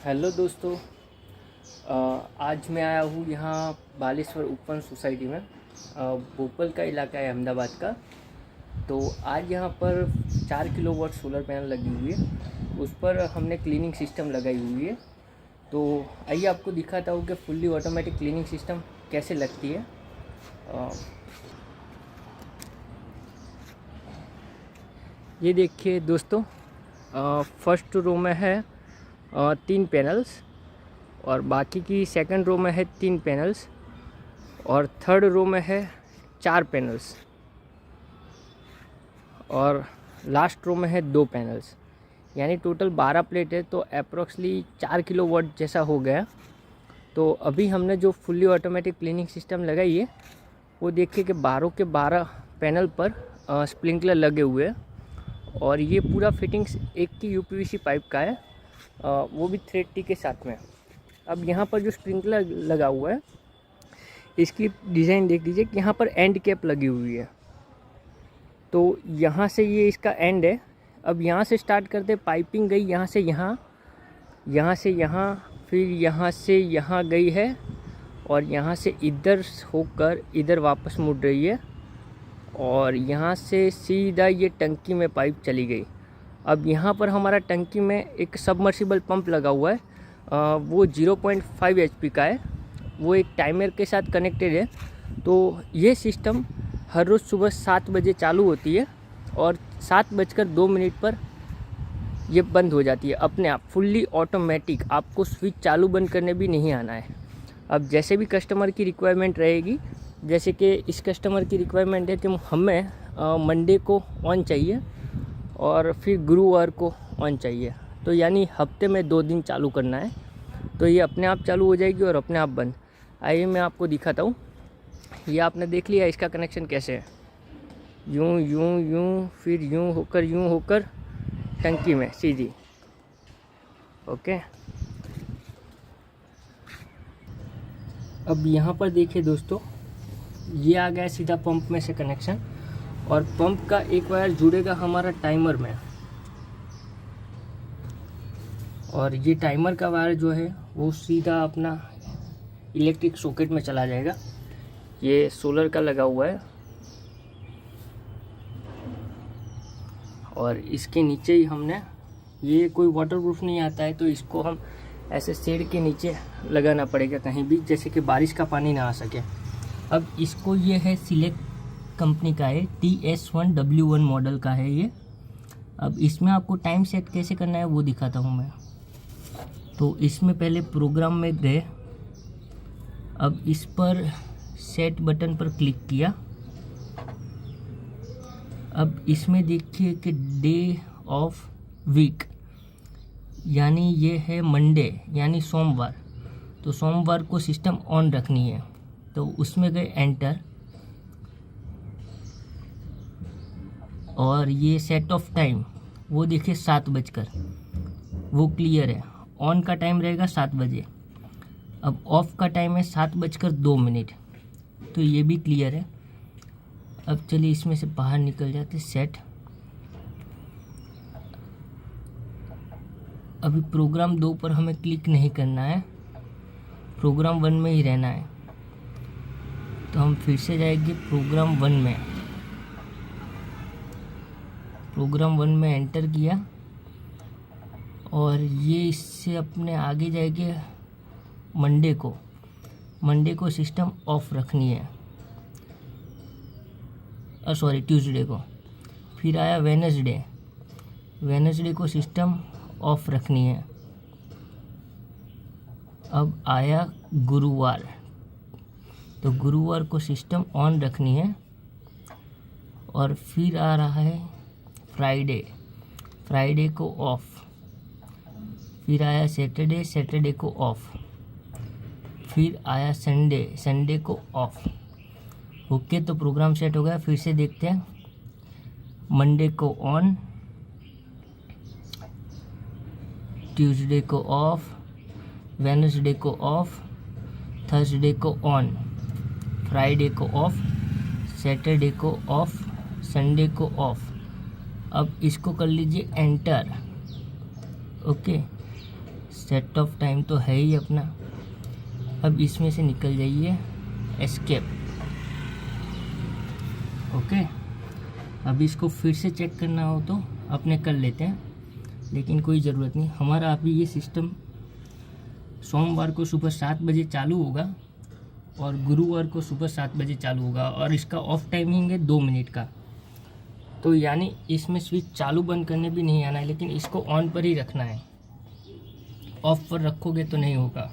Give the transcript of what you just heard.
Hello दोस्तों। आज मैं आया हूँ यहाँ बालेश्वर ओपन सोसाइटी में। भोपाल का इलाका है, अहमदाबाद का। तो आज यहाँ पर 4 किलोवाट सोलर पैनल लगी हुई है, उस पर हमने क्लीनिंग सिस्टम लगाई हुई है। तो आइए आपको दिखाता हूँ कि फुल्ली ऑटोमेटिक क्लीनिंग सिस्टम कैसे लगती है। ये देखिए दोस्तों, फर्स्ट रो में है 3 पैनल्स, और बाकी की सेकंड रो में है 3 पैनल्स, और थर्ड रो में है 4 पैनल्स, और लास्ट रो में है 2 पैनल्स। यानी टोटल 12 प्लेट है, तो अप्रोक्सली 4 किलोवाट जैसा हो गया। तो अभी हमने जो फुल्ली ऑटोमेटिक क्लीनिंग सिस्टम लगाई है, वो देखिए कि 12 के 12 पैनल पर स्प्रिंकलर लगे हुए हैं, और ये पूरा फिटिंग्स एक की यूपीवीसी पाइप का है, वो भी थ्रेड टी के साथ में। अब यहाँ पर जो स्प्रिंकलर लगा हुआ है, इसकी डिज़ाइन देख लीजिए कि यहाँ पर एंड कैप लगी हुई है। तो यहाँ से ये इसका एंड है। अब यहाँ से स्टार्ट करते, पाइपिंग गई यहाँ से यहाँ, यहाँ से यहाँ, फिर यहाँ से यहाँ गई है, और यहाँ से इधर होकर इधर वापस मुड़ रही है, और यहाँ से सीधा ये टंकी में पाइप चली गई। अब यहाँ पर हमारा टंकी में एक सबमर्सिबल पंप लगा हुआ है, वो 0.5 HP का है। वो एक टाइमर के साथ कनेक्टेड है। तो ये सिस्टम हर रोज़ सुबह 7 बजे चालू होती है, और 7:02 पर ये बंद हो जाती है अपने आप, फुल्ली ऑटोमेटिक। आपको स्विच चालू बंद करने भी नहीं आना है। अब जैसे भी कस्टमर की रिक्वायरमेंट रहेगी, जैसे कि इस कस्टमर की रिक्वायरमेंट है कि हमें मंडे को ऑन चाहिए और फिर गुरुवार को ऑन चाहिए, तो यानी हफ्ते में 2 दिन चालू करना है, तो ये अपने आप चालू हो जाएगी और अपने आप बंद। आइए मैं आपको दिखाता हूँ। ये आपने देख लिया इसका कनेक्शन कैसे है, यूँ यूँ यूँ, फिर यूँ होकर टंकी में सीधी। ओके, अब यहाँ पर देखिए दोस्तों, ये आ गया सीधा पंप में से कनेक्शन, और पंप का एक वायर जुड़ेगा हमारा टाइमर में, और ये टाइमर का वायर जो है वो सीधा अपना इलेक्ट्रिक सॉकेट में चला जाएगा। ये सोलर का लगा हुआ है, और इसके नीचे ही हमने, ये कोई वाटरप्रूफ नहीं आता है, तो इसको हम ऐसे शेड के नीचे लगाना पड़ेगा कहीं भी, जैसे कि बारिश का पानी ना आ सके। अब इसको, ये है सिलेक्ट कंपनी का है, TS1W1 मॉडल का है ये। अब इसमें आपको टाइम सेट कैसे करना है वो दिखाता हूँ मैं। तो इसमें पहले प्रोग्राम में गए, अब इस पर सेट बटन पर क्लिक किया। अब इसमें देखिए कि डे ऑफ वीक, यानी ये है मंडे यानी सोमवार, तो सोमवार को सिस्टम ऑन रखनी है। तो उसमें गए एंटर, और ये सेट ऑफ टाइम वो देखिए 7 बजकर, वो क्लियर है। ऑन का टाइम रहेगा 7 बजे। अब ऑफ का टाइम है 7:02, तो ये भी क्लियर है। अब चलिए इसमें से बाहर निकल जाते, सेट। अभी प्रोग्राम 2 पर हमें क्लिक नहीं करना है, प्रोग्राम 1 में ही रहना है। तो हम फिर से जाएंगे प्रोग्राम 1 में, प्रोग्राम 1 में एंटर किया, और ये इससे अपने आगे जाएंगे मंडे को सिस्टम ऑफ रखनी है, सॉरी ट्यूसडे को। फिर आया वेनसडे को सिस्टम ऑफ रखनी है। अब आया गुरुवार, तो गुरुवार को सिस्टम ऑन रखनी है। और फिर आ रहा है फ्राइडे को ऑफ। फिर आया सैटरडे को ऑफ। फिर आया संडे को ऑफ। ओके, तो प्रोग्राम सेट हो गया। फिर से देखते हैं, मंडे को ऑन, ट्यूसडे को ऑफ, वेडनेसडे को ऑफ, थर्सडे को ऑन, फ्राइडे को ऑफ, सैटरडे को ऑफ, संडे को ऑफ। अब इसको कर लीजिए enter. Okay, set of time तो है ही अपना। अब इसमें से निकल जाइए, एस्केप। ओके, अब इसको फिर से चेक करना हो तो अपने कर लेते हैं, लेकिन कोई ज़रूरत नहीं। हमारा अभी ये सिस्टम सोमवार को सुबह 7 बजे चालू होगा और गुरुवार को सुबह 7 बजे चालू होगा, और इसका ऑफ टाइमिंग है 2 मिनट का। तो यानी इसमें स्विच चालू बंद करने भी नहीं आना है, लेकिन इसको ऑन पर ही रखना है। ऑफ पर रखोगे तो नहीं होगा।